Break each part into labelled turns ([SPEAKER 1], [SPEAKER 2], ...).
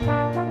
[SPEAKER 1] Thank you.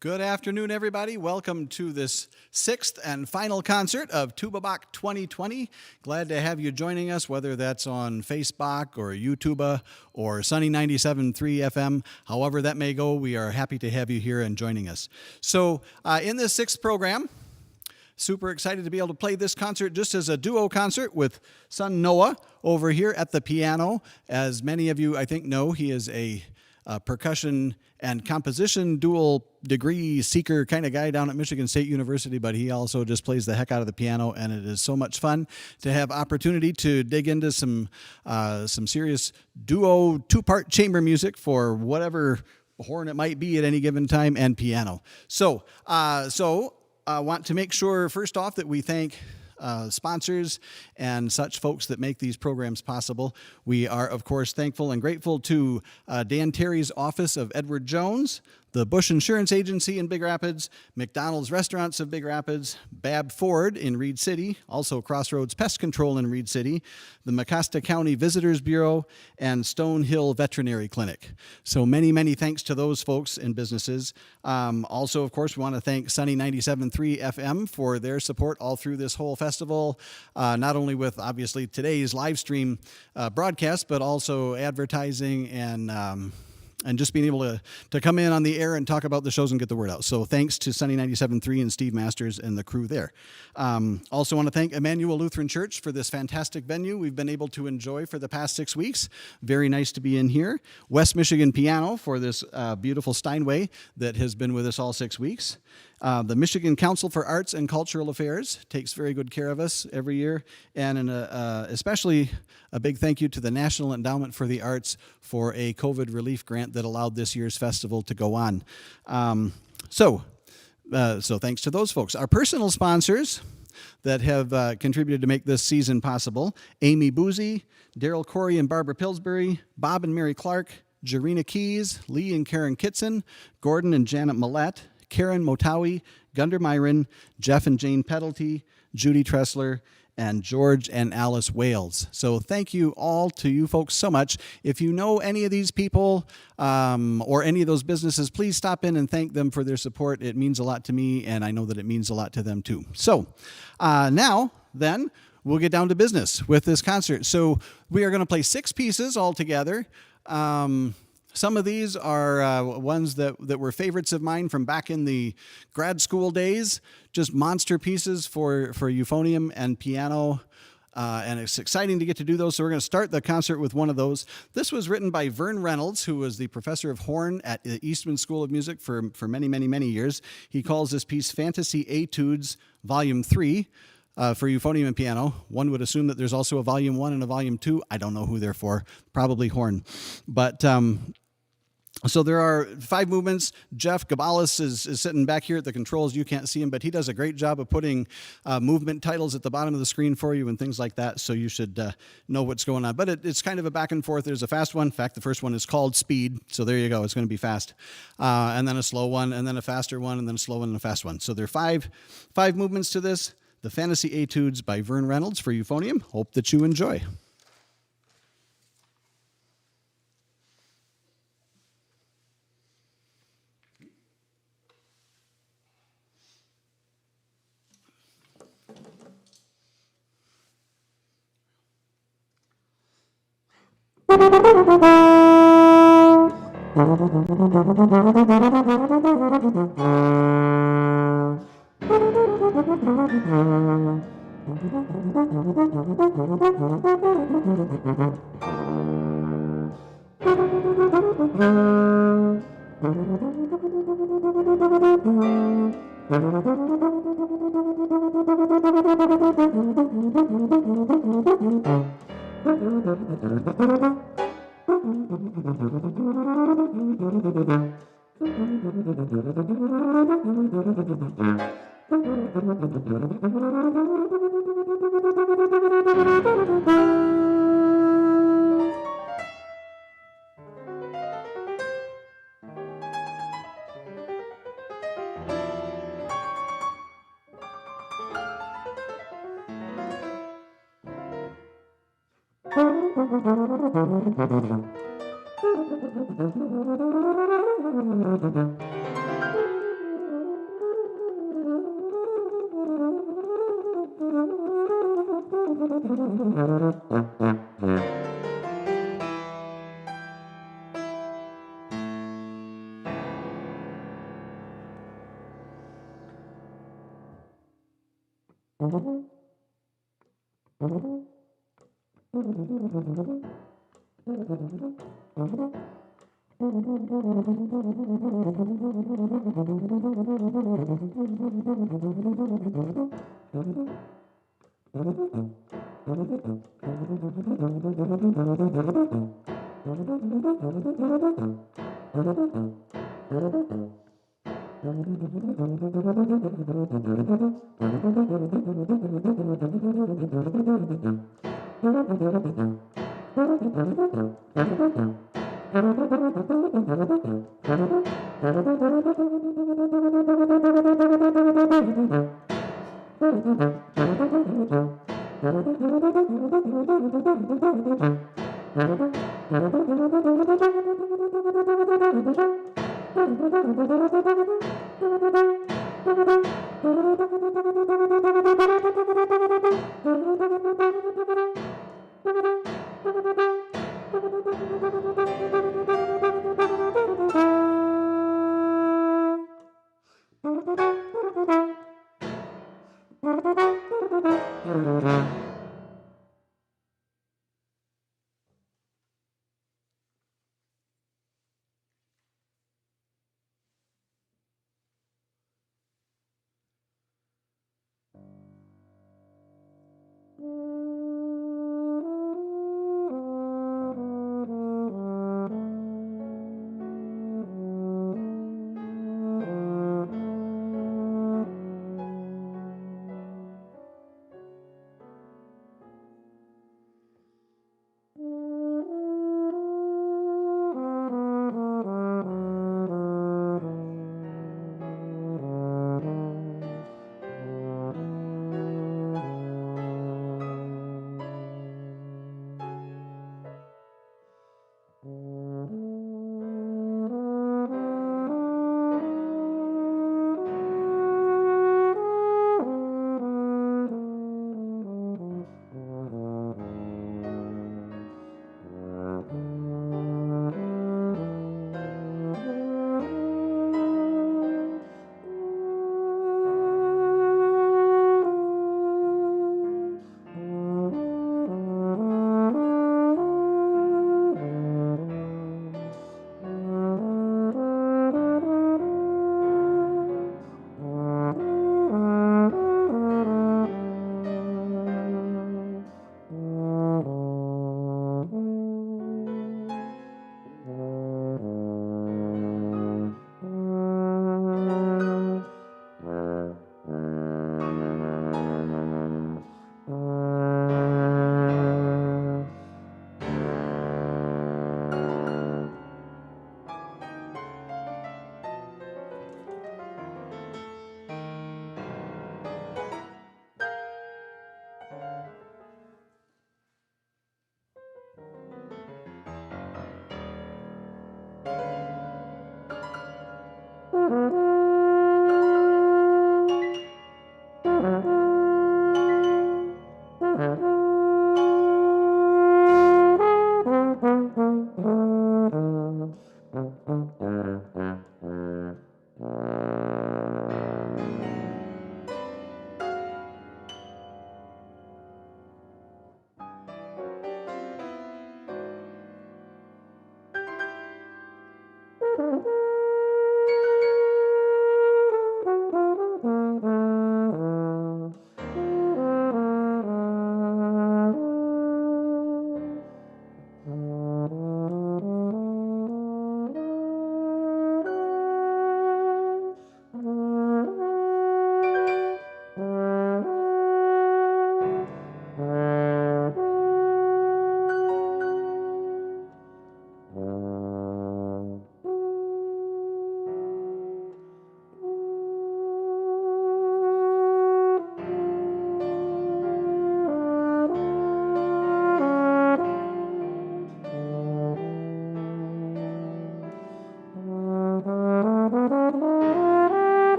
[SPEAKER 1] Good afternoon, everybody. Welcome to this sixth and final concert of Tuba Bach 2020. Glad to have you joining us, whether that's on Facebook or YouTube or Sunny 97.3 FM. However that may go, we are happy to have you here and joining us. So in this sixth program, super excited to be able to play this concert just as a duo concert with son Noah over here at the piano. As many of you, I think, know, he is a percussion and composition dual degree seeker kind of guy down at Michigan State University, but he also just plays the heck out of the piano, and it is so much fun to have opportunity to dig into some serious duo two-part chamber music for whatever horn it might be at any given time, and piano. So I want to make sure first off that we thank sponsors and such folks that make these programs possible. We are, of course, thankful and grateful to Dan Terry's office of Edward Jones, the Bush Insurance Agency in Big Rapids, McDonald's Restaurants of Big Rapids, Bab Ford in Reed City, also Crossroads Pest Control in Reed City, the Mecosta County Visitors Bureau, and Stone Hill Veterinary Clinic. So many, many thanks to those folks and businesses. Also, of course, we want to thank Sunny 97.3 FM for their support all through this whole festival, not only with, obviously, today's live stream broadcast, but also advertising and just being able to come in on the air and talk about the shows and get the word out. So thanks to Sunny 97.3 and Steve Masters and the crew there. Also want to thank Immanuel Lutheran Church for this fantastic venue we've been able to enjoy for the past 6 weeks. Very nice to be in here. West Michigan Piano for this beautiful Steinway that has been with us all 6 weeks. The Michigan Council for Arts and Cultural Affairs takes very good care of us every year. And especially a big thank you to the National Endowment for the Arts for a COVID relief grant that allowed this year's festival to go on. So thanks to those folks. Our personal sponsors that have contributed to make this season possible: Amy Boozy, Daryl Corey and Barbara Pillsbury, Bob and Mary Clark, Jarena Keys, Lee and Karen Kitson, Gordon and Janet Millette, Karen Motawi, Gunder Myron, Jeff and Jane Peddlety, Judy Tressler, and George and Alice Wales. So thank you all to you folks so much. If you know any of these people or any of those businesses, please stop in and thank them for their support. It means a lot to me, and I know that it means a lot to them too. So now then, we'll get down to business with this concert. So we are going to play 6 pieces all together. Some of these are ones that were favorites of mine from back in the grad school days, just monster pieces for euphonium and piano, and it's exciting to get to do those. So we're going to start the concert with one of those. This was written by Vern Reynolds, who was the professor of horn at the Eastman School of Music for many, many, many years. He calls this piece Fantasy Etudes Volume 3. For euphonium and piano. One would assume that there's also a volume 1 and a volume 2. I don't know who they're for. Probably horn. But so there are 5 movements. Jeff Gabalis is sitting back here at the controls. You can't see him, but he does a great job of putting movement titles at the bottom of the screen for you and things like that, so you should know what's going on. But it's kind of a back and forth. There's a fast one. In fact, the first one is called Speed, so there you go. It's going to be fast. And then a slow one, and then a faster one, and then a slow one and a fast one. So there are five movements to this. The Fantasy Etudes by Vern Reynolds for euphonium. Hope that you enjoy.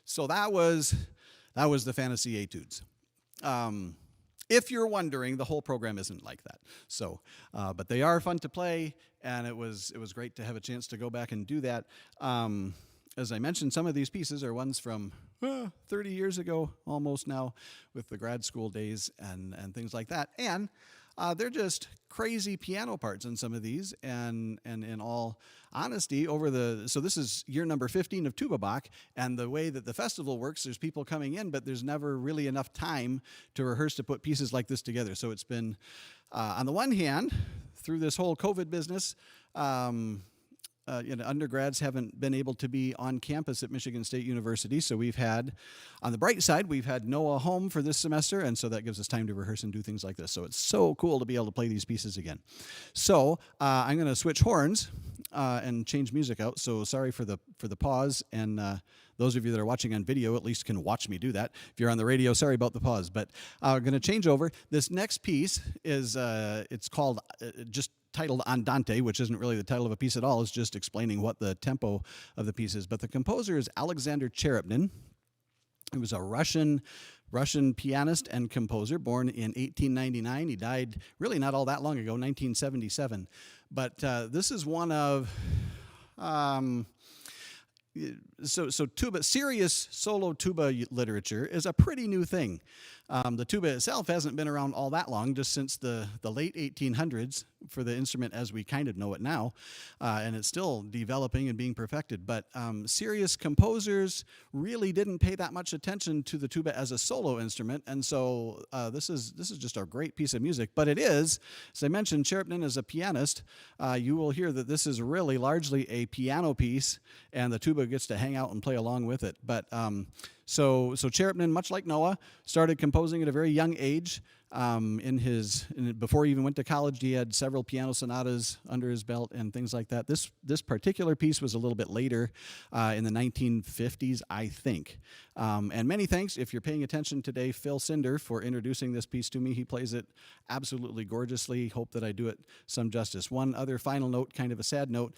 [SPEAKER 1] So that was the fantasy etudes. If you're wondering, the whole program isn't like that. So, but they are fun to play, and it was great to have a chance to go back and do that. As I mentioned, some of these pieces are ones from 30 years ago, almost now, with the grad school days and things like that. And they're just crazy piano parts in some of these, and in all honesty, so this is year number 15 of Tuba Bach, and the way that the festival works, there's people coming in, but there's never really enough time to rehearse to put pieces like this together. So it's been, on the one hand, through this whole COVID business, undergrads haven't been able to be on campus at Michigan State University, so we've had, on the bright side, we've had Noah home for this semester, and so that gives us time to rehearse and do things like this. So it's so cool to be able to play these pieces again. So I'm going to switch horns and change music out, so sorry for the pause, and those of you that are watching on video at least can watch me do that. If you're on the radio, sorry about the pause, but I'm going to change over. This next piece is, it's called just titled Andante, which isn't really the title of a piece at all. It's just explaining what the tempo of the piece is. But the composer is Alexander Cherepnin. He was a Russian pianist and composer, born in 1899. He died really not all that long ago, 1977. But this is one of... So tuba, serious solo tuba literature is a pretty new thing. The tuba itself hasn't been around all that long, just since the late 1800s for the instrument as we kind of know it now, and it's still developing and being perfected. But serious composers really didn't pay that much attention to the tuba as a solo instrument, and so this is just a great piece of music. But it is, as I mentioned, Cherepnin is a pianist. You will hear that this is really largely a piano piece, and the tuba gets to hang out and play along with it. But So Cherepnin, much like Noah, started composing at a very young age. Before he even went to college, he had several piano sonatas under his belt and things like that. This particular piece was a little bit later, in the 1950s, I think. And many thanks, if you're paying attention today, Phil Cinder, for introducing this piece to me. He plays it absolutely gorgeously. Hope that I do it some justice. One other final note, kind of a sad note.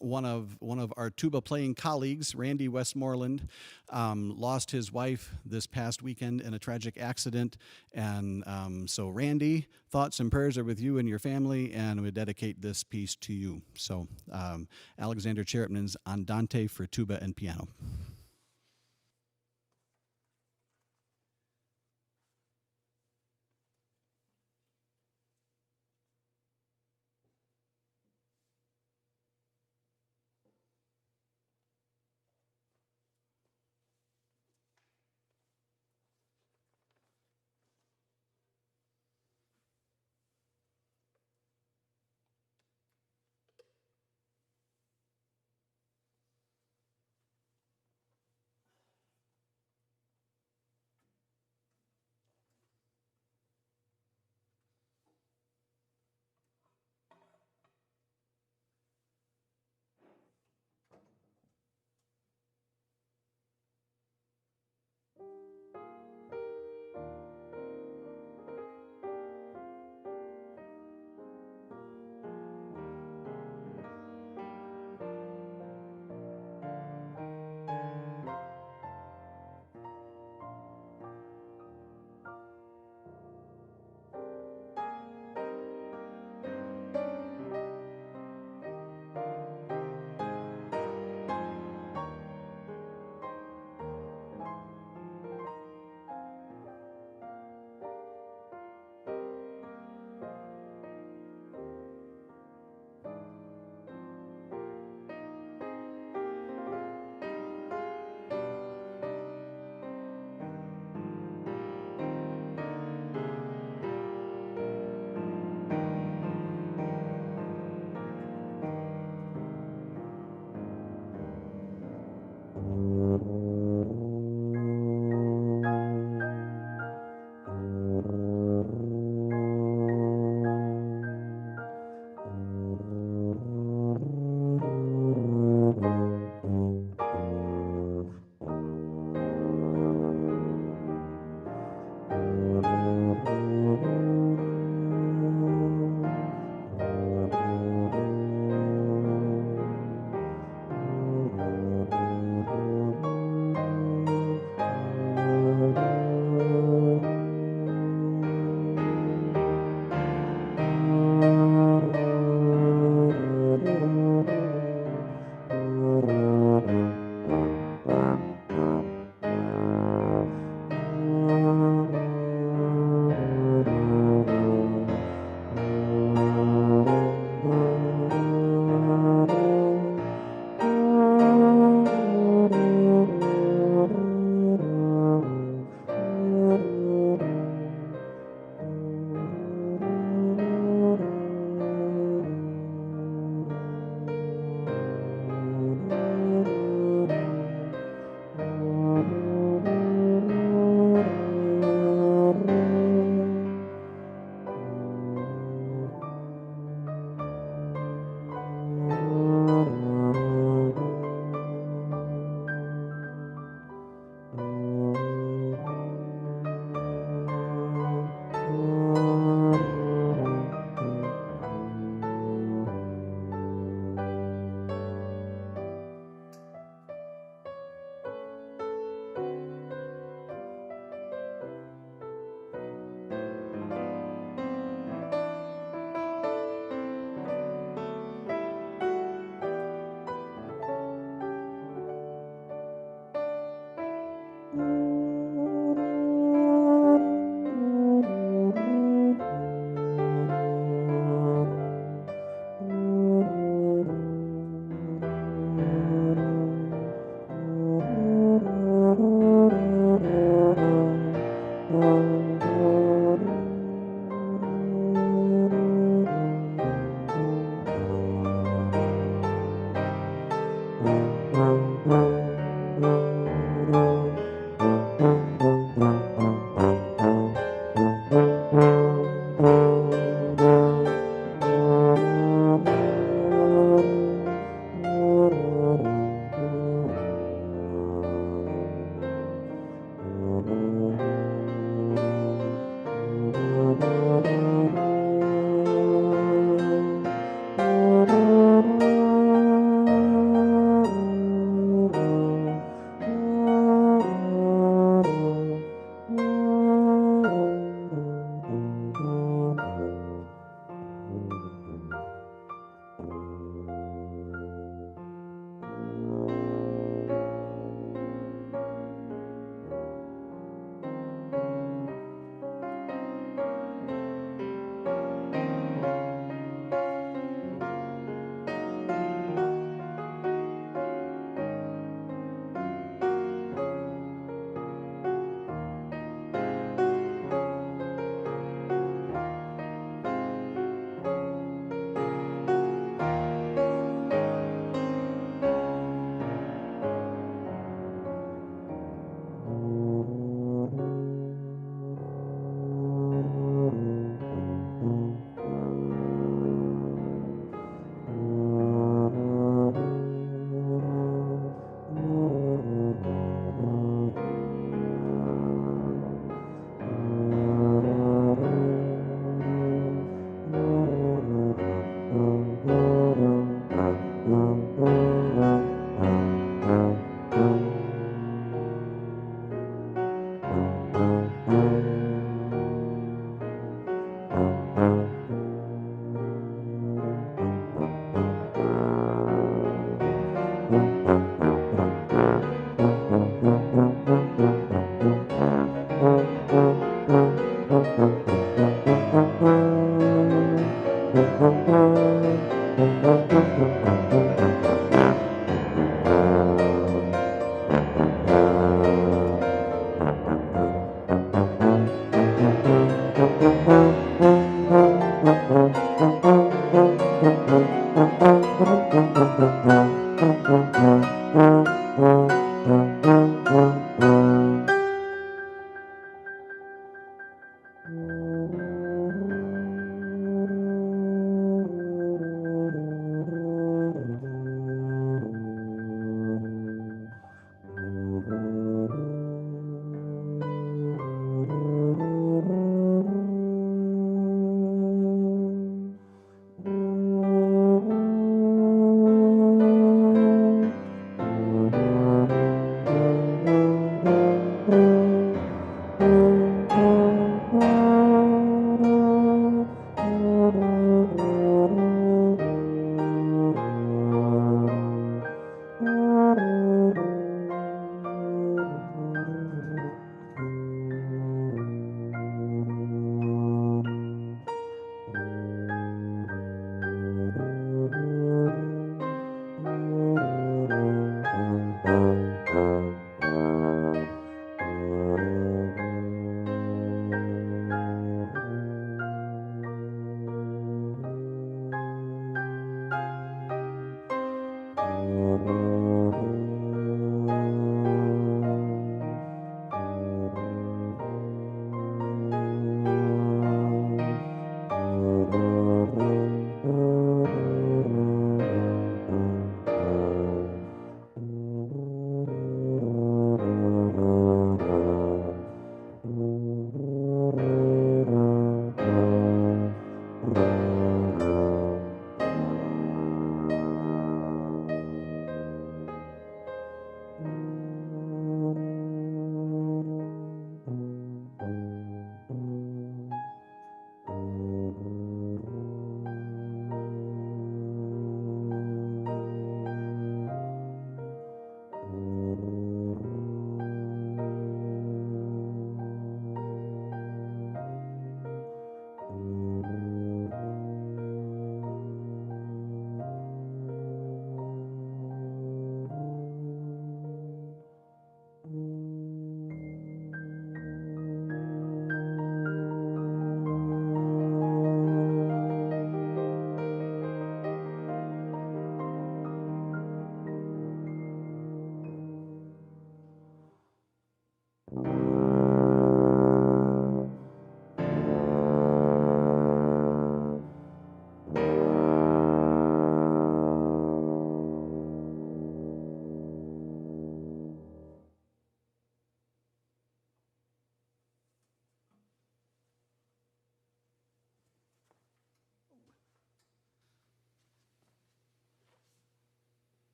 [SPEAKER 1] One of our tuba playing colleagues, Randy Westmoreland, lost his wife this past weekend in a tragic accident. And so Randy, thoughts and prayers are with you and your family, and we dedicate this piece to you. So Alexander Cherepnin's Andante for tuba and piano.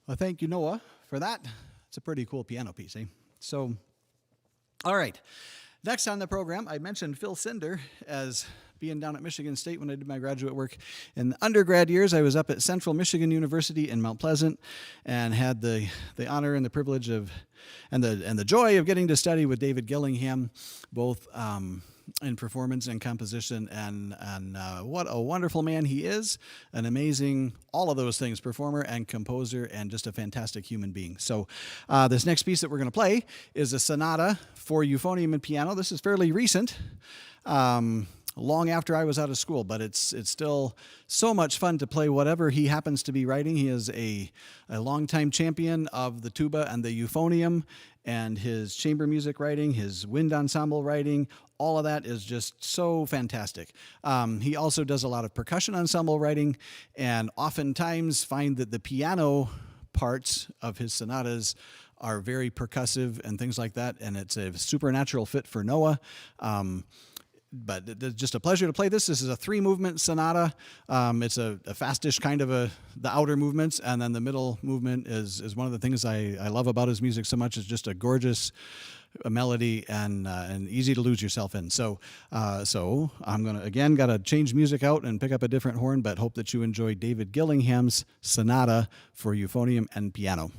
[SPEAKER 1] Well, thank you, Noah, for that. It's a pretty cool piano piece, eh? So, all right. Next on the program, I mentioned Phil Cinder as being down at Michigan State when I did my graduate work. In the undergrad years, I was up at Central Michigan University in Mount Pleasant and had the honor and the privilege of, and the joy of getting to study with David Gillingham, both in performance and composition, and what a wonderful man he is, an amazing, all of those things, performer and composer, and just a fantastic human being. So this next piece that we're going to play is a sonata for euphonium and piano. This is fairly recent, long after I was out of school, but it's still so much fun to play whatever he happens to be writing. He is a longtime champion of the tuba and the euphonium, and his chamber music writing, his wind ensemble writing, all of that is just so fantastic. He also does a lot of percussion ensemble writing, and oftentimes find that the piano parts of his sonatas are very percussive and things like that, and it's a supernatural fit for Noah. But it's just a pleasure to play this. This is a 3-movement sonata. It's a fastish kind of the outer movements, and then the middle movement is one of the things I love about his music so much. It's just a gorgeous melody and easy to lose yourself in. So I'm gonna again gotta change music out and pick up a different horn, but hope that you enjoy David Gillingham's sonata for euphonium and piano.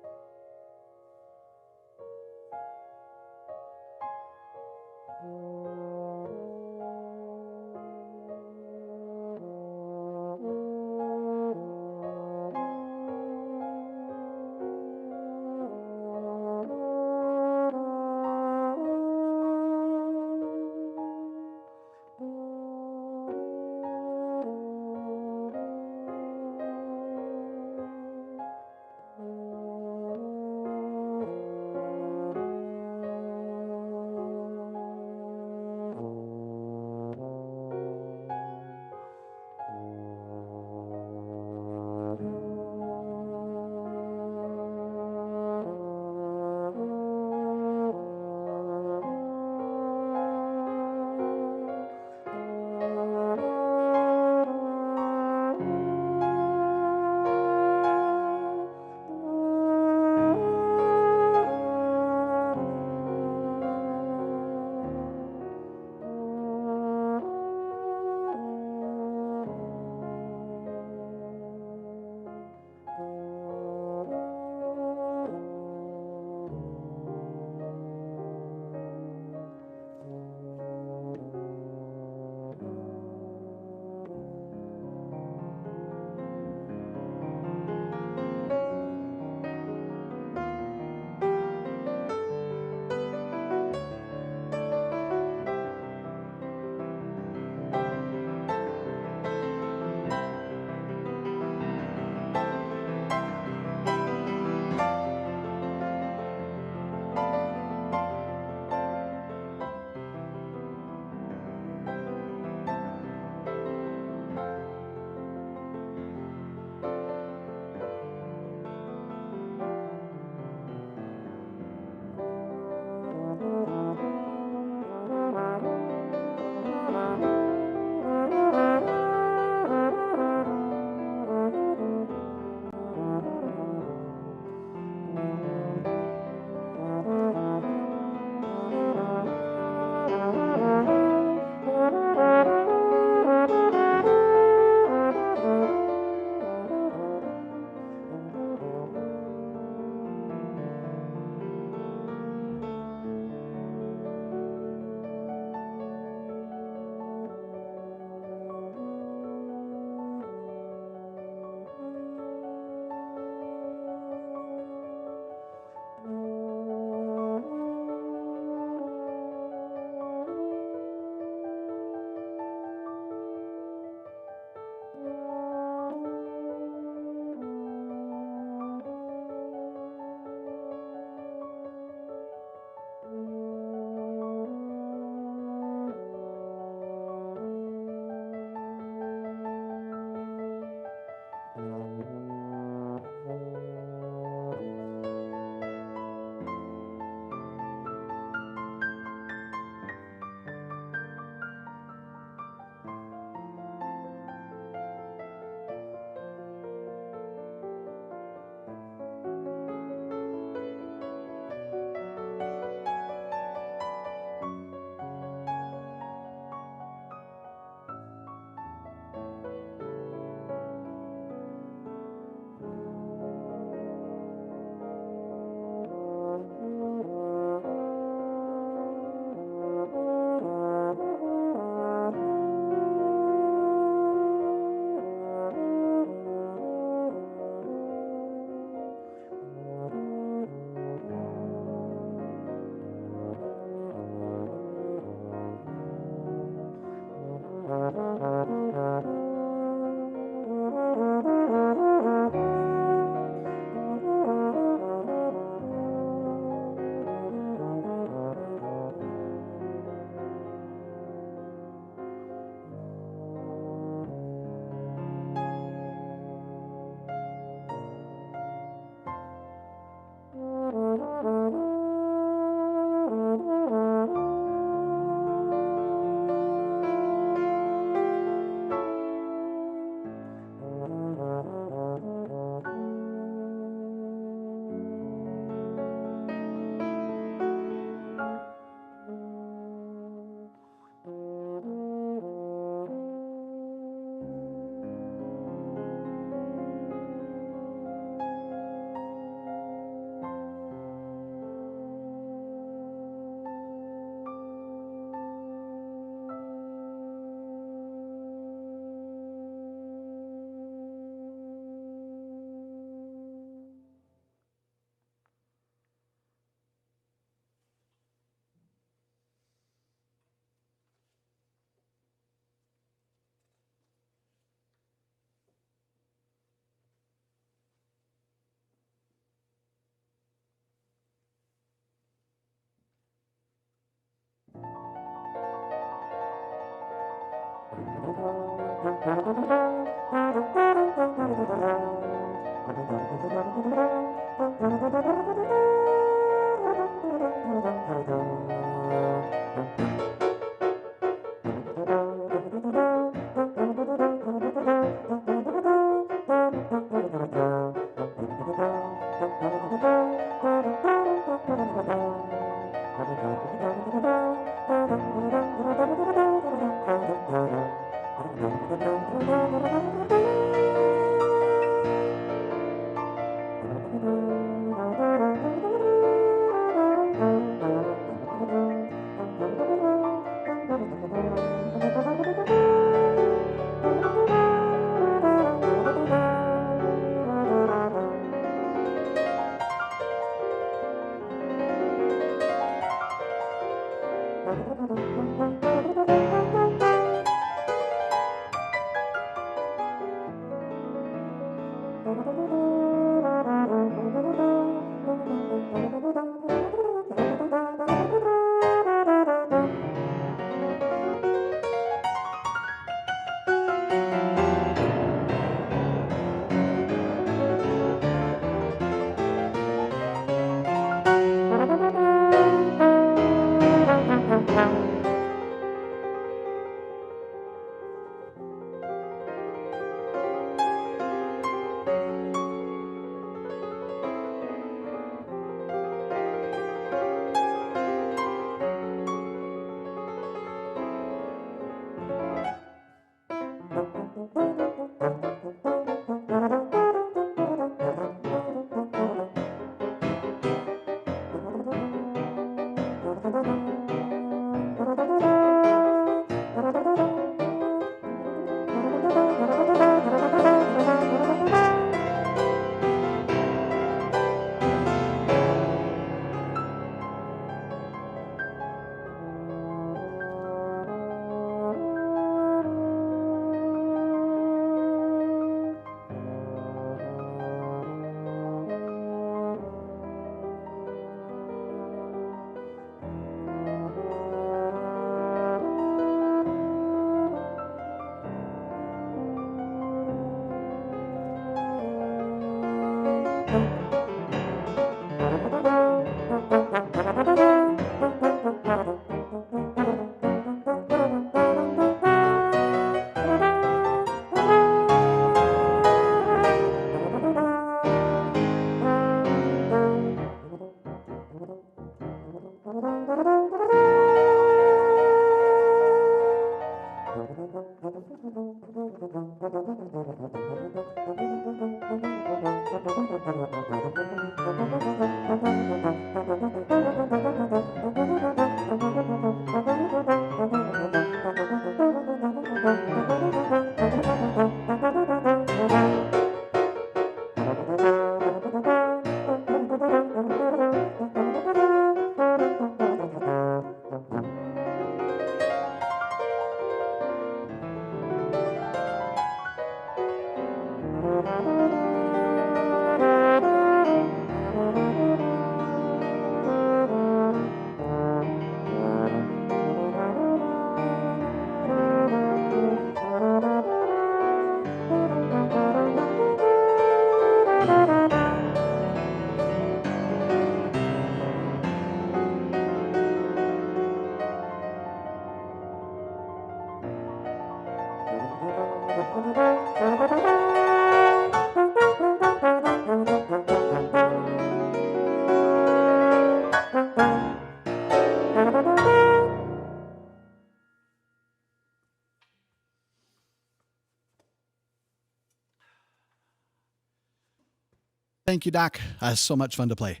[SPEAKER 1] Thank you, Doc. So much fun to play.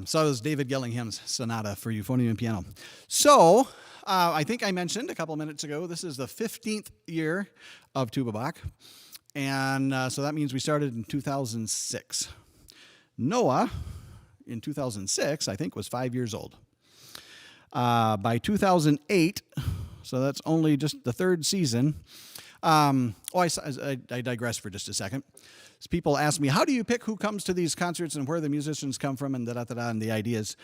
[SPEAKER 1] So is David Gillingham's Sonata for Euphonium and Piano. So I think I mentioned a couple minutes ago, this is the 15th year of Tuba Bach. And so that means we started in 2006. Noah, in 2006, I think, was 5 years old. By 2008, so that's only just the third season. I digress for just a second. So people ask me, how do you pick who comes to these concerts and where the musicians come from and and the ideas.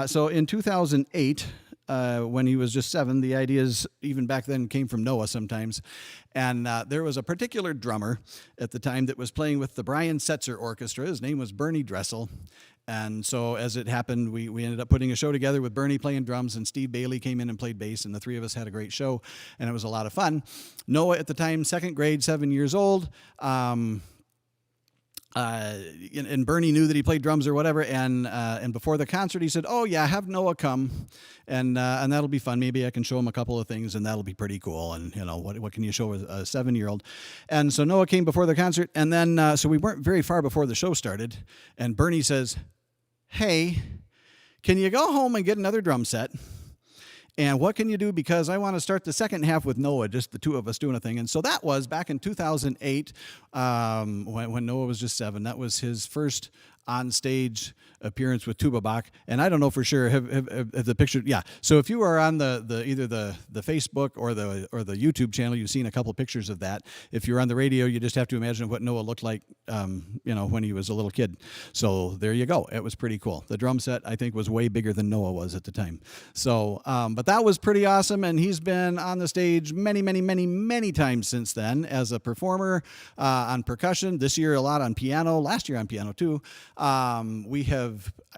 [SPEAKER 1] So in 2008, when he was just 7. The ideas, even back then, came from Noah sometimes. And there was a particular drummer at the time that was playing with the Brian Setzer Orchestra. His name was Bernie Dressel. And so as it happened, we ended up putting a show together with Bernie playing drums, and Steve Bailey came in and played bass, and the three of us had a great show, and it was a lot of fun. Noah, at the time, 2nd grade, 7 years old. And Bernie knew that he played drums or whatever, and before the concert he said, "Oh yeah, have Noah come, and that'll be fun. Maybe I can show him a couple of things, and that'll be pretty cool. And what can you show a 7-year-old?" And so Noah came before the concert, and then so we weren't very far before the show started, and Bernie says, "Hey, can you go home and get another drum set? And what can you do? Because I want to start the second half with Noah, just the two of us doing a thing." And so that was back in 2008, when Noah was just 7. That was his first on-stage appearance with Tuba Bach. And I don't know for sure, have the picture, yeah. So if you are on either the Facebook or the YouTube channel, you've seen a couple pictures of that. If you're on the radio, you just have to imagine what Noah looked like, when he was a little kid. So there you go. It was pretty cool. The drum set, I think, was way bigger than Noah was at the time. So, but that was pretty awesome, and he's been on the stage many, many, many, many times since then as a performer on percussion. This year, a lot on piano. Last year on piano, too.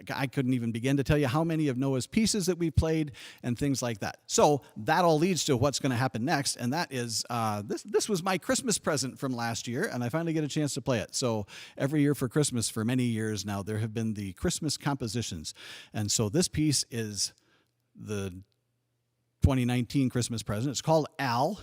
[SPEAKER 1] I couldn't even begin to tell you how many of Noah's pieces that we played and things like that. So that all leads to what's going to happen next, and that is, this was my Christmas present from last year, and I finally get a chance to play it. So every year for Christmas for many years now, there have been the Christmas compositions. And so this piece is the 2019 Christmas present. It's called Al.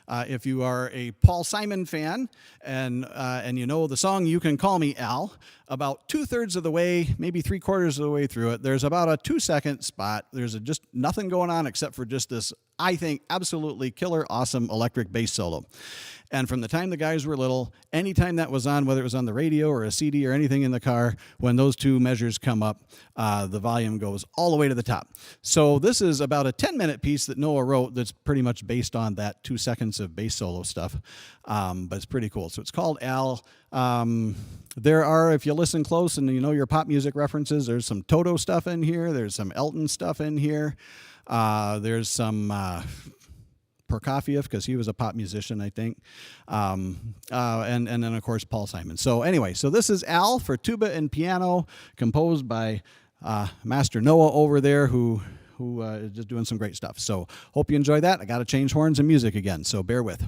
[SPEAKER 1] If you are a Paul Simon fan and you know the song "You Can Call Me Al," about 2/3 of the way, maybe 3/4 of the way through it, there's about a 2-second spot. There's just nothing going on except for just this, I think, absolutely killer, awesome electric bass solo. And from the time the guys were little, anytime that was on, whether it was on the radio or a CD or anything in the car, when those two measures come up, the volume goes all the way to the top. So this is about a 10-minute piece that Noah wrote that's pretty much based on that 2 seconds of bass solo stuff. But it's pretty cool. So it's called Al. There are, if you listen close and you know your pop music references, there's some Toto stuff in here. There's some Elton stuff in here. There's some Prokofiev, because he was a pop musician, I think. And then, of course, Paul Simon. So anyway, so this is Al for tuba and piano, composed by Master Noah over there, who is just doing some great stuff. So hope you enjoy that. I got to change horns and music again, so bear with.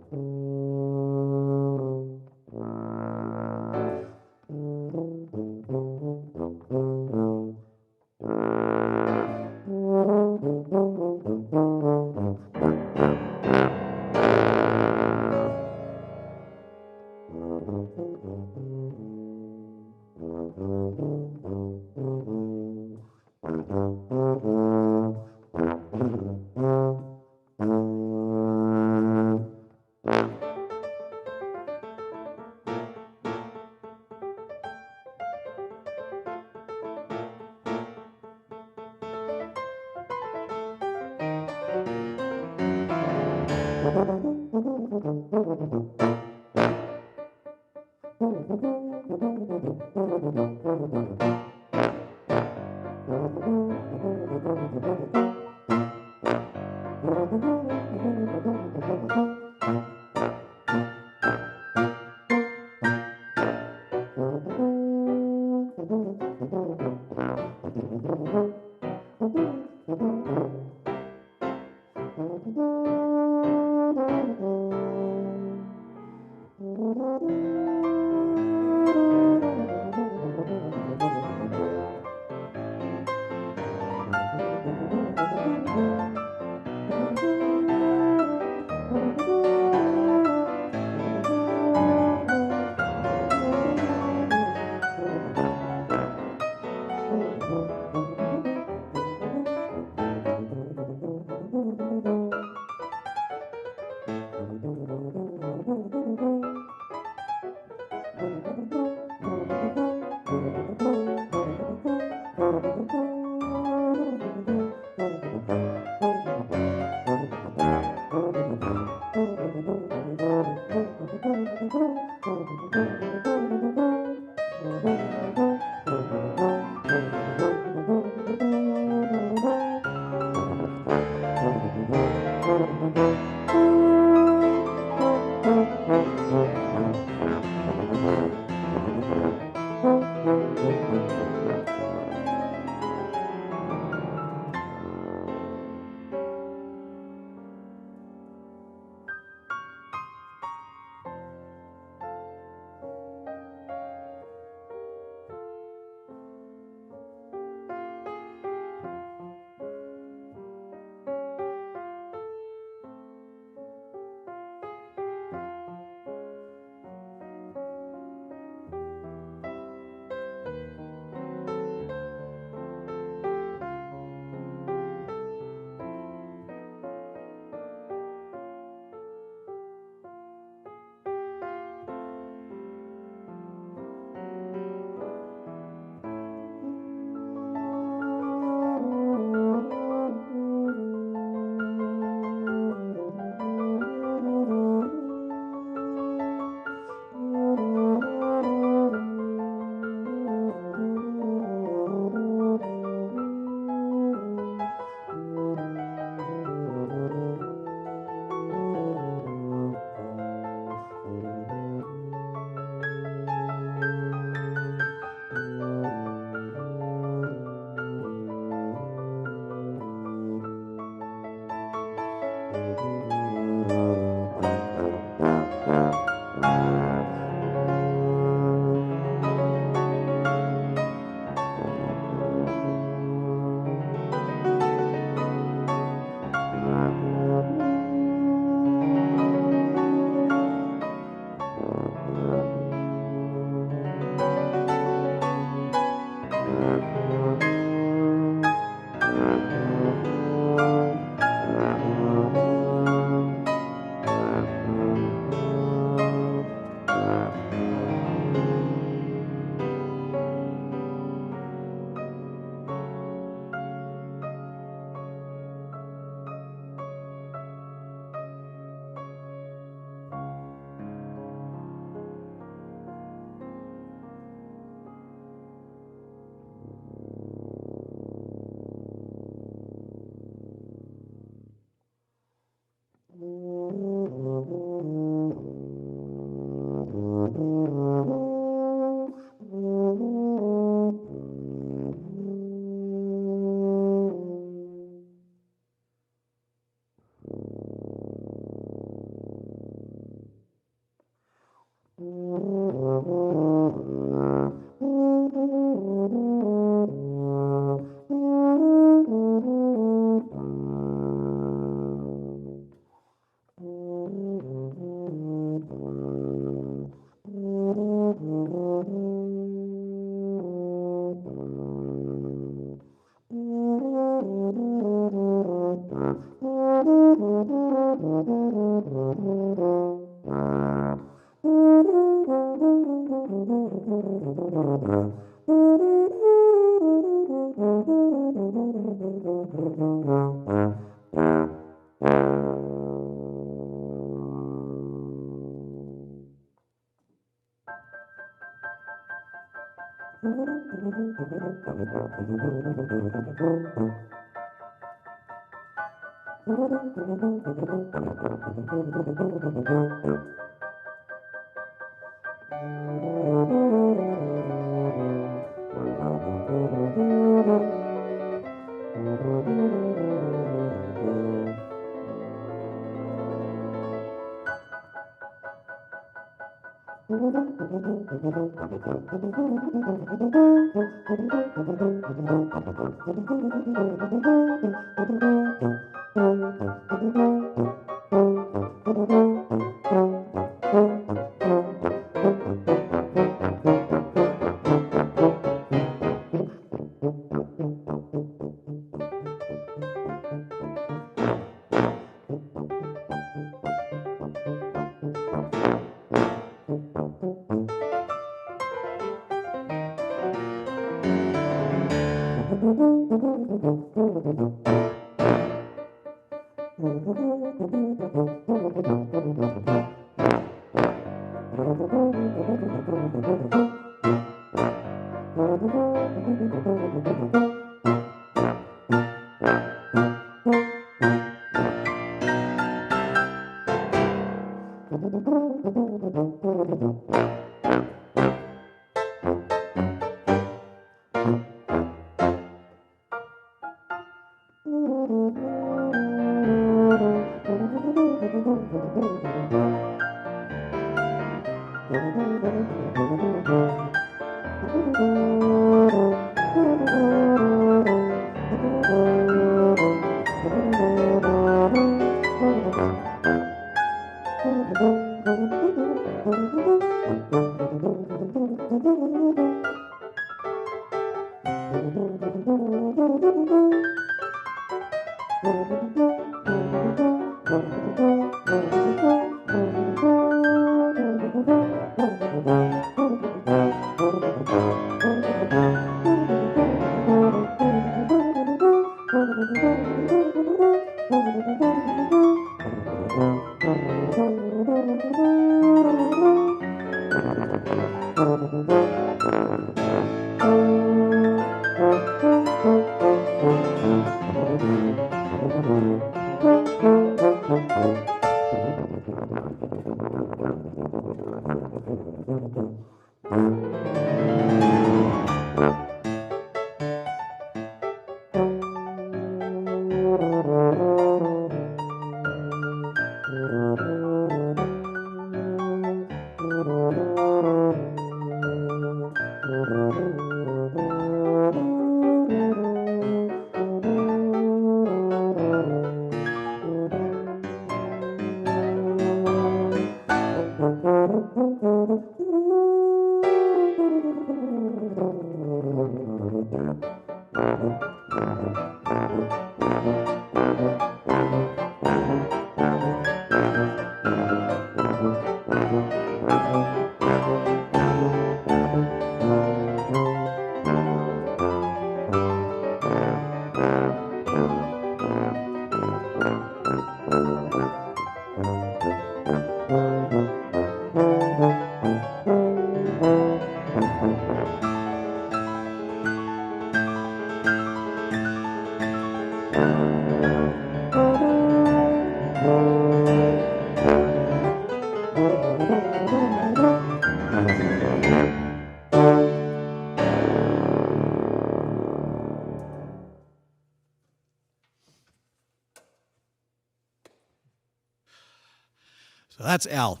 [SPEAKER 1] So that's Al,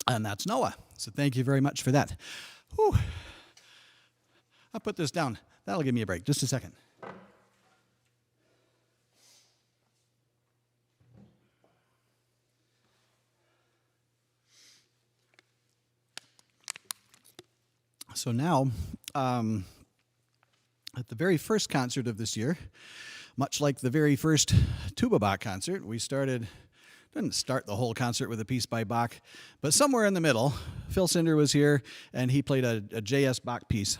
[SPEAKER 1] and that's Noah. So thank you very much for that. Whew. I'll put this down. That'll give me a break. Just a second. So now, at the very first concert of this year, much like the very first Tuba Bach concert, we didn't start the whole concert with a piece by Bach, but somewhere in the middle, Phil Cinder was here, and he played a J.S. Bach piece.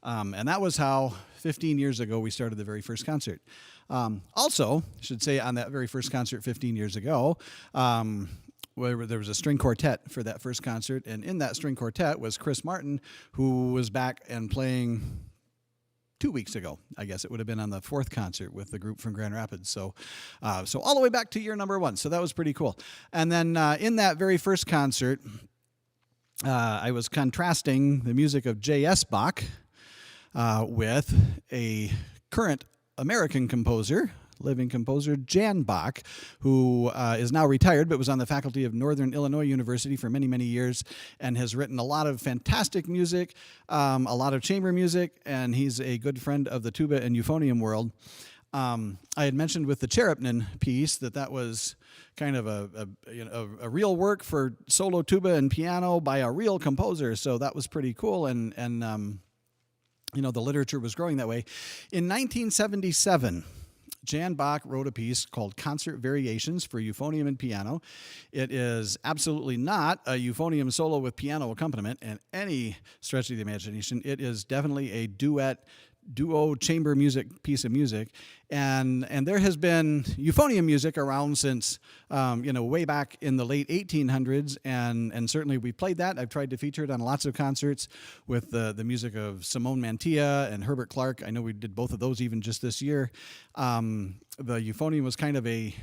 [SPEAKER 1] And that was how 15 years ago we started the very first concert. Also, I should say on that very first concert 15 years ago, where there was a string quartet for that first concert, and in that string quartet was Chris Martin, who was back and playing 2 weeks ago. I guess it would have been on the 4th concert with the group from Grand Rapids. So all the way back to year number 1. So that was pretty cool. And then in that very first concert, I was contrasting the music of J.S. Bach with a current American composer, living composer, Jan Bach, who is now retired but was on the faculty of Northern Illinois University for many, many years and has written a lot of fantastic music, a lot of chamber music, and he's a good friend of the tuba and euphonium world. I had mentioned with the Cherubnin piece that was kind of a real work for solo tuba and piano by a real composer, so that was pretty cool, and the literature was growing that way. In 1977, Jan Bach wrote a piece called Concert Variations for Euphonium and Piano. It is absolutely not a euphonium solo with piano accompaniment in any stretch of the imagination. It is definitely a duo chamber music piece of music, and there has been euphonium music around since way back in the late 1800s, and certainly we played that. I've tried to feature it on lots of concerts with the music of Simone Mantilla and Herbert Clark. I know we did both of those even just this year. The euphonium was kind of a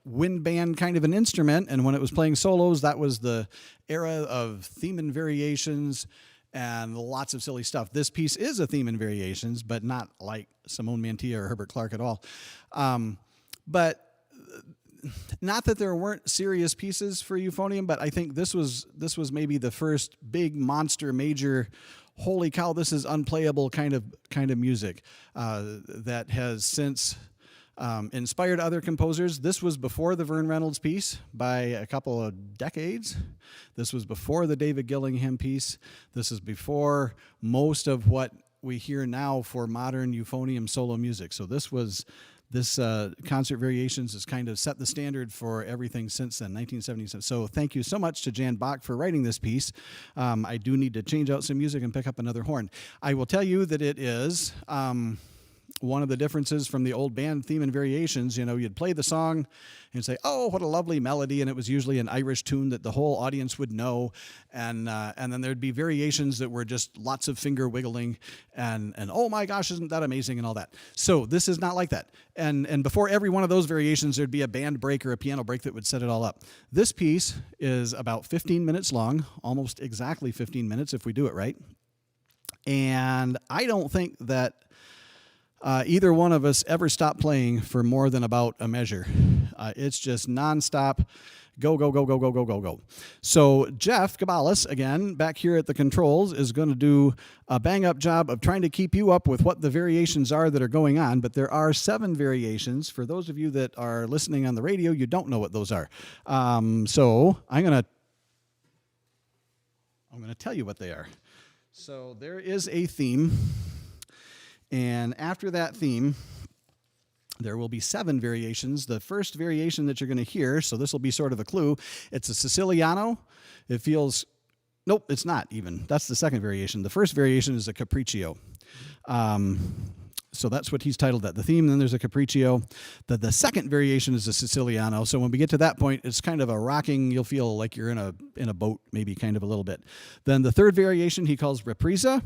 [SPEAKER 1] wind band kind of an instrument, and when it was playing solos, that was the era of theme and variations and lots of silly stuff. This piece is a theme and variations, but not like Simone Mantilla or Herbert Clark at all. But not that there weren't serious pieces for euphonium, but I think this was maybe the first big monster major, holy cow, this is unplayable kind of music that has since inspired other composers. This was before the Vern Reynolds piece by a couple of decades. This was before the David Gillingham piece. This is before most of what we hear now for modern euphonium solo music. So this Concert Variations has kind of set the standard for everything since then, 1977. So thank you so much to Jan Bach for writing this piece. I do need to change out some music and pick up another horn. I will tell you that it is one of the differences from the old band theme and variations. You'd play the song and say, oh, what a lovely melody, and it was usually an Irish tune that the whole audience would know, and then there'd be variations that were just lots of finger wiggling, and oh my gosh, isn't that amazing, and all that. So this is not like that. And before every one of those variations, there'd be a band break or a piano break that would set it all up. This piece is about 15 minutes long, almost exactly 15 minutes if we do it right. And I don't think that either one of us ever stopped playing for more than about a measure. It's just nonstop, go, go, go, go, go, go, go, go. So Jeff Gabalis, again, back here at the controls, is going to do a bang-up job of trying to keep you up with what the variations are that are going on, but there are 7 variations. For those of you that are listening on the radio, you don't know what those are. So I'm going to tell you what they are. So there is a theme. And after that theme, there will be 7 variations. The first variation that you're going to hear, so this will be sort of a clue, it's a Siciliano. It feels, nope, it's not even. That's the second variation. The first variation is a Capriccio. So that's what he's titled that. The theme, then there's a Capriccio. The second variation is a Siciliano. So when we get to that point, it's kind of a rocking, you'll feel like you're in a boat, maybe kind of a little bit. Then the third variation he calls Ripresa.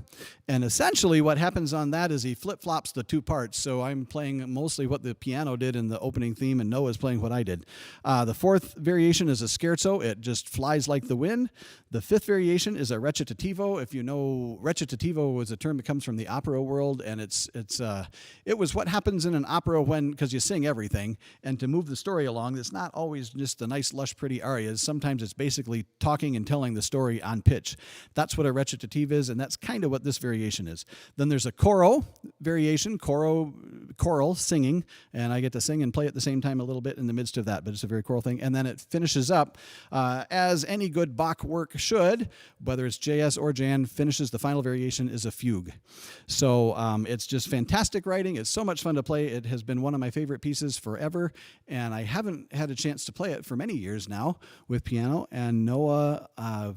[SPEAKER 1] And essentially what happens on that is he flip-flops the 2 parts. So I'm playing mostly what the piano did in the opening theme, and Noah's playing what I did. The fourth variation is a Scherzo. It just flies like the wind. The fifth variation is a recitativo. If you know, recitativo is a term that comes from the opera world, and it was what happens in an opera because you sing everything, and to move the story along, it's not always just the nice, lush, pretty arias. Sometimes it's basically talking and telling the story on pitch. That's what a recitative is, and that's kind of what this variation is. Then there's a coro variation, choral singing, and I get to sing and play at the same time a little bit in the midst of that, but it's a very choral thing. And then it finishes up, as any good Bach work should, whether it's JS or Jan, finishes the final variation is a fugue. So it's just fantastic writing. It's so much fun to play. It has been one of my favorite pieces forever, and I haven't had a chance to play it for many years now with piano, and Noah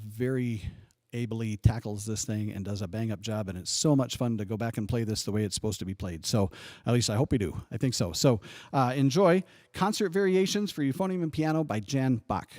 [SPEAKER 1] very ably tackles this thing and does a bang-up job, and it's so much fun to go back and play this the way it's supposed to be played. So at least I hope we do. I think so. So enjoy Concert Variations for Euphonium and Piano by Jan Bach.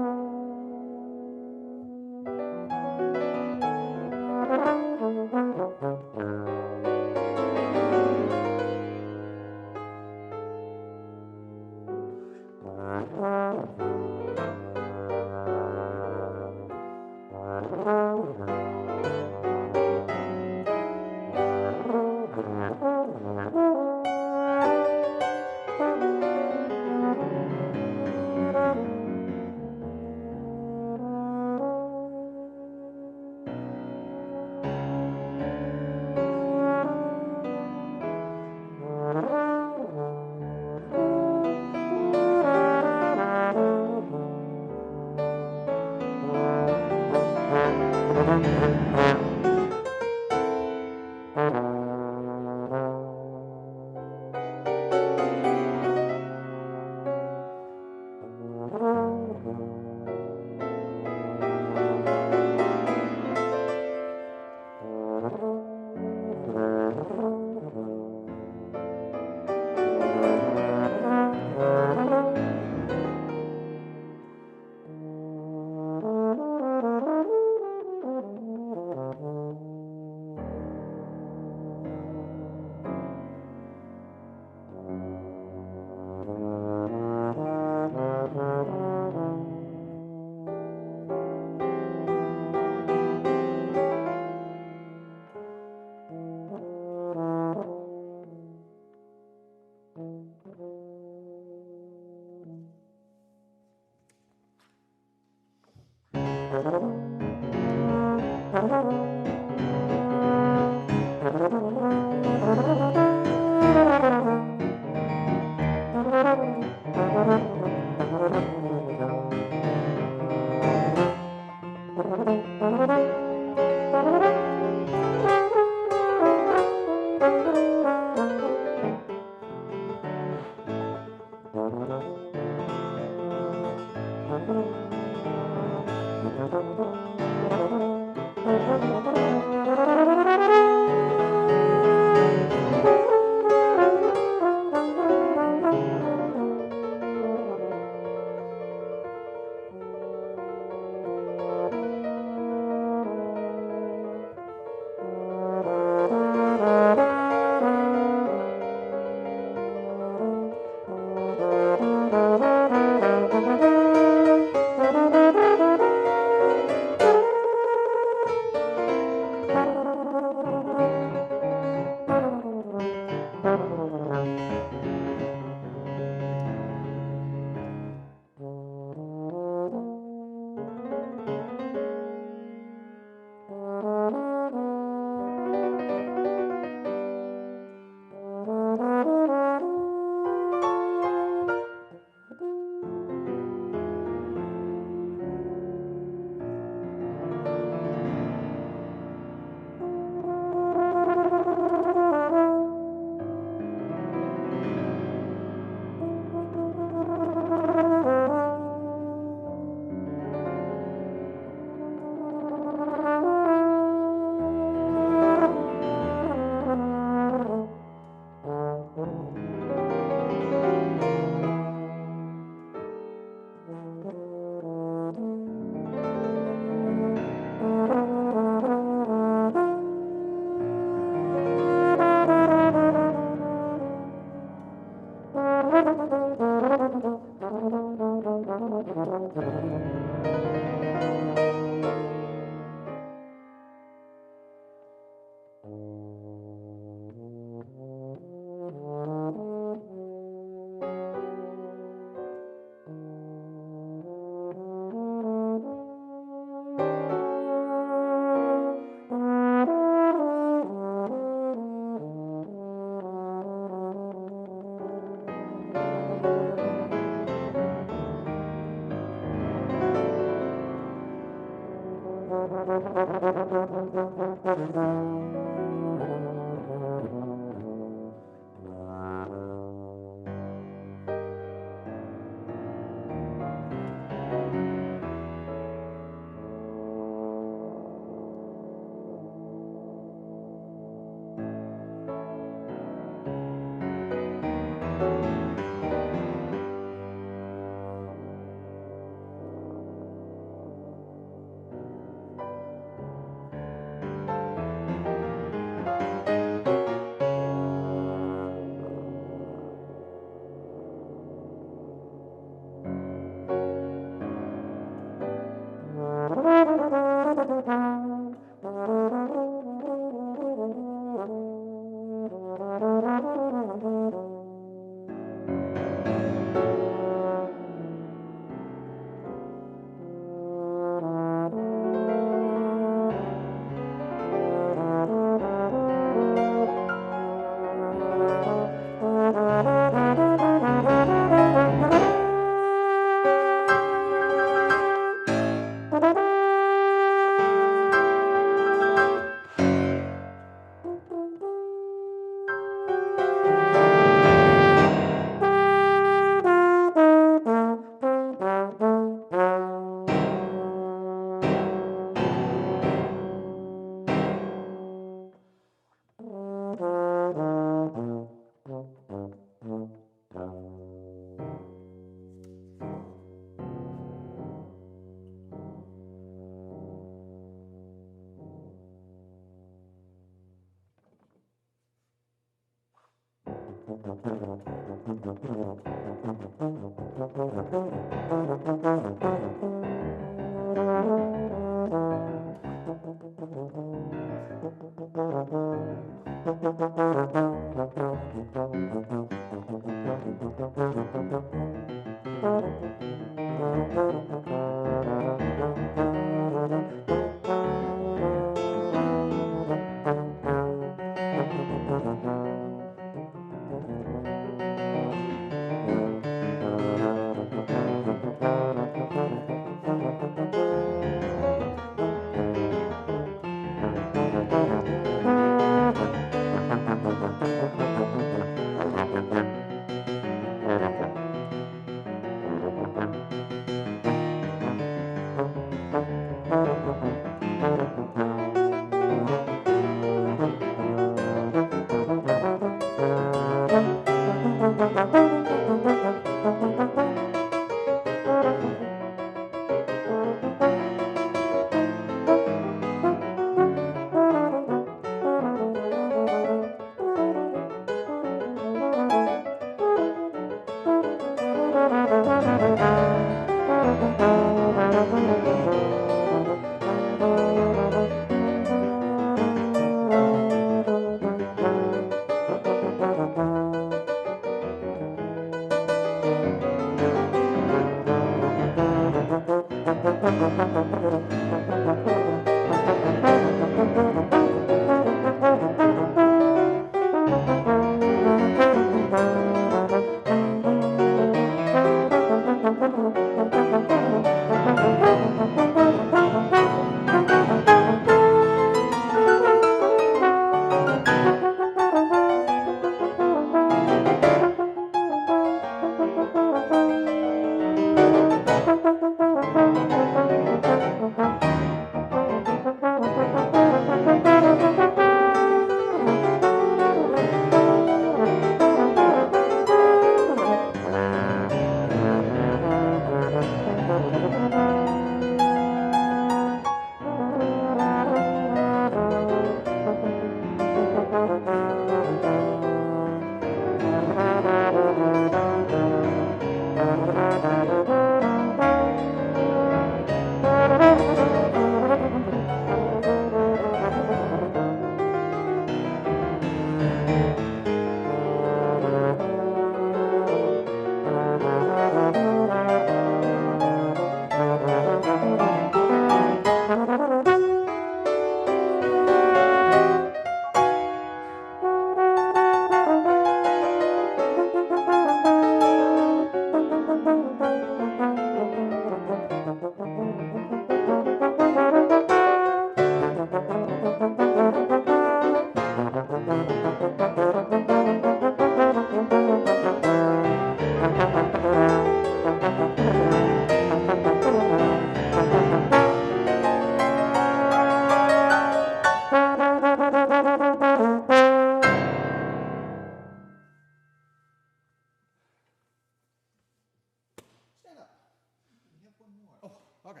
[SPEAKER 1] Okay.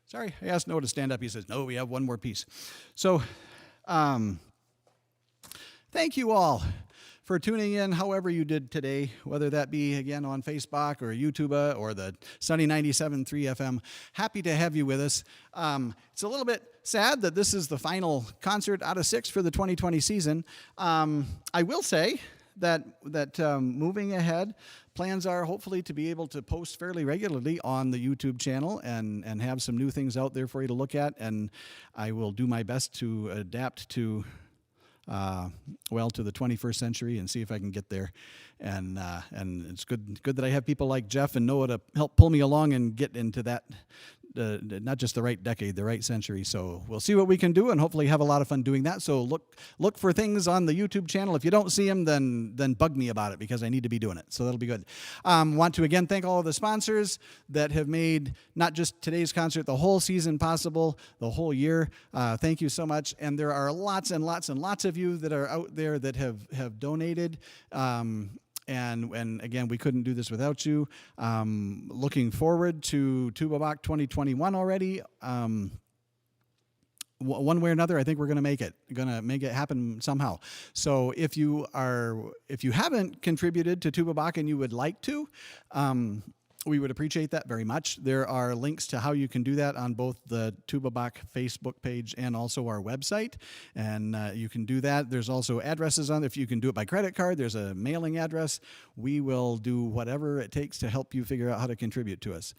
[SPEAKER 1] Sorry, I asked Noah to stand up. He says, no, we have one more piece. So, thank you all for tuning in however you did today, whether that be, again, on Facebook or YouTube or the Sunny 97.3 FM. Happy to have you with us. It's a little bit sad that this is the final concert out of 6 for the 2020 season. I will say that moving ahead, plans are hopefully to be able to post fairly regularly on the YouTube channel and have some new things out there for you to look at. And I will do my best to adapt to the 21st century and see if I can get there. And it's good that I have people like Jeff and Noah to help pull me along and get into that, not just the right decade, the right century. So we'll see what we can do and hopefully have a lot of fun doing that. So look for things on the YouTube channel. If you don't see them, then bug me about it because I need to be doing it. So that'll be good. Want to again thank all of the sponsors that have made not just today's concert, the whole season possible, the whole year. Thank you so much. And there are lots and lots and lots of you that are out there that have donated. And again, we couldn't do this without you. Looking forward to Tuba Bach 2021 already. one way or another, I think we're going to make it happen somehow. So if you haven't contributed to Tuba Bach and you would like to, we would appreciate that very much. There are links to how you can do that on both the Tuba Bach Facebook page and also our website. And you can do that. There's also addresses on there. If you can do it by credit card, there's a mailing address. We will do whatever it takes to help you figure out how to contribute to us.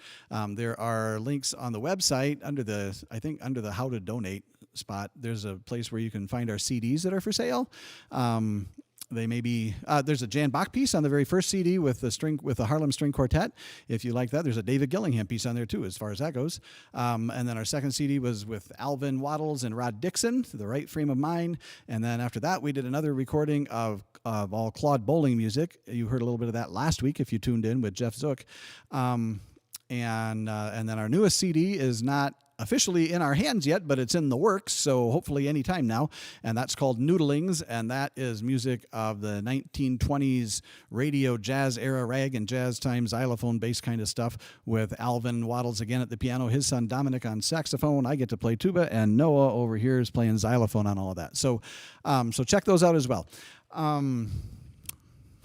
[SPEAKER 1] There are links on the website under the How to Donate spot. There's a place where you can find our CDs that are for sale. They may be. There's a Jan Bach piece on the very first CD with the Harlem String Quartet. If you like that, there's a David Gillingham piece on there too, as far as that goes. And then our second CD was with Alvin Waddles and Rod Dixon, The Right Frame of Mind. And then after that, we did another recording of all Claude Bowling music. You heard a little bit of that last week if you tuned in with Jeff Zook. And then our newest CD is not officially in our hands yet, but it's in the works, so hopefully any time now. And that's called Noodlings, and that is music of the 1920s radio jazz era, rag and jazz time, xylophone bass kind of stuff, with Alvin Waddles again at the piano, his son Dominic on saxophone. I get to play tuba, and Noah over here is playing xylophone on all of that. So check those out as well.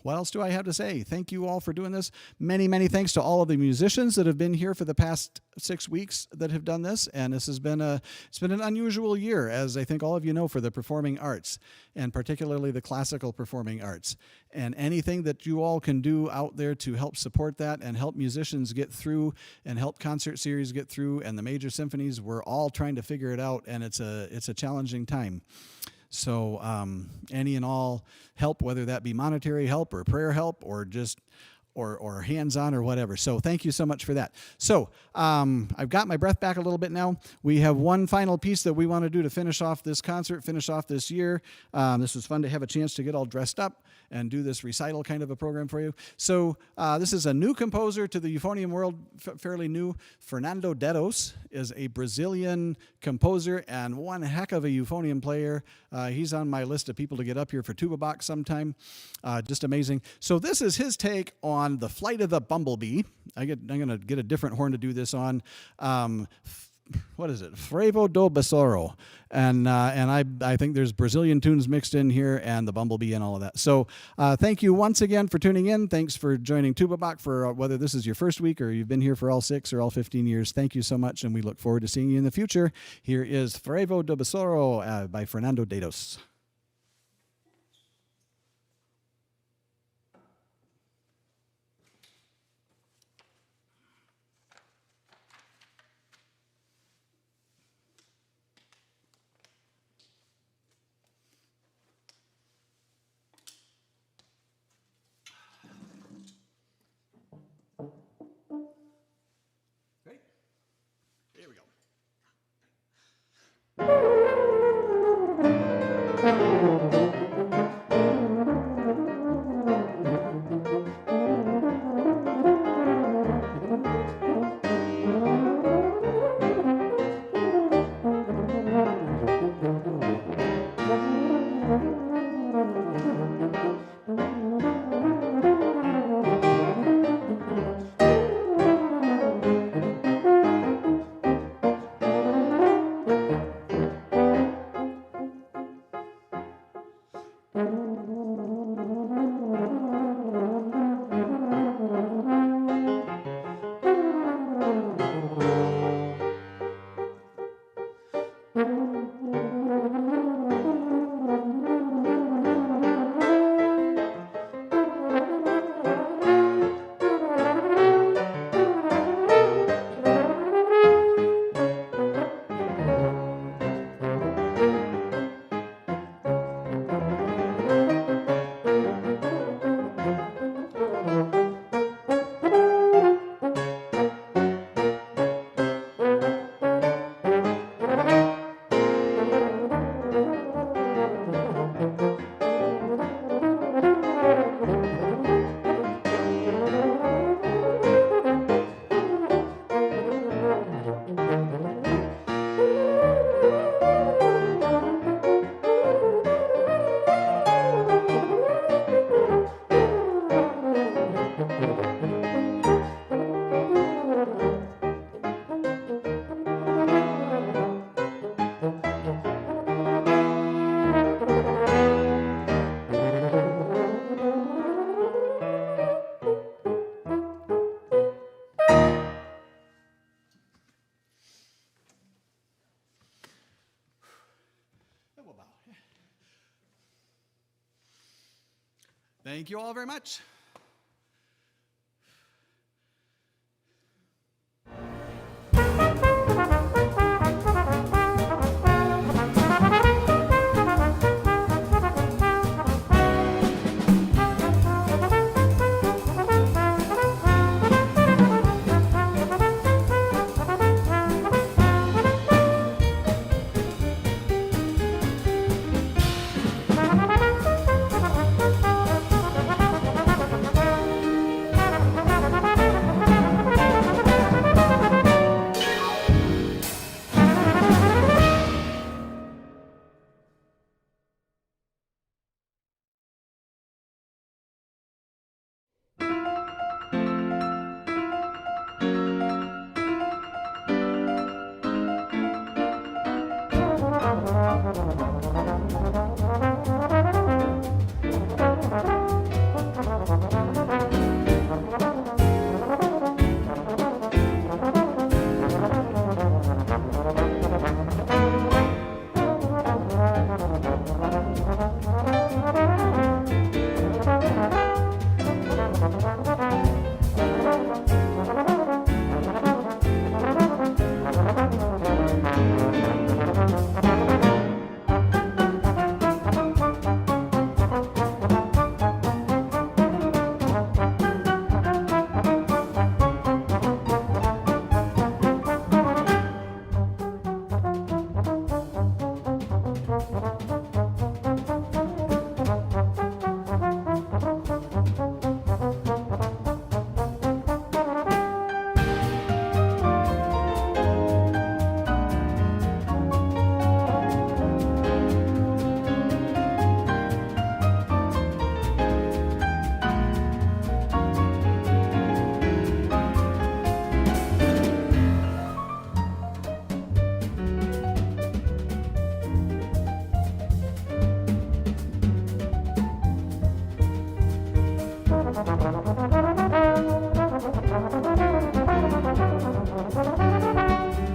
[SPEAKER 1] What else do I have to say? Thank you all for doing this. Many, many thanks to all of the musicians that have been here for the past 6 weeks that have done this. And this has been an unusual year, as I think all of you know, for the performing arts, and particularly the classical performing arts. And anything that you all can do out there to help support that and help musicians get through and help concert series get through and the major symphonies, we're all trying to figure it out, and it's a challenging time. So any and all help, whether that be monetary help or prayer help or just or hands-on or whatever. So thank you so much for that. So I've got my breath back a little bit now. We have one final piece that we want to do to finish off this concert, finish off this year. This was fun to have a chance to get all dressed up and do this recital kind of a program for you. So this is a new composer to the euphonium world, fairly new. Fernando Dedos is a Brazilian composer and one heck of a euphonium player. He's on my list of people to get up here for Tuba Bach sometime. Just amazing. So this is his take on The Flight of the Bumblebee. I'm going to get a different horn to do this on. What is it? Frevo do Besouro. And I think there's Brazilian tunes mixed in here and the Bumblebee and all of that. So thank you once again for tuning in. Thanks for joining Tuba Bach for whether this is your first week or you've been here for all 6 or all 15 years. Thank you so much, and we look forward to seeing you in the future. Here is Frevo do Besouro by Fernando Dedos. Here we go. Thank you all very much.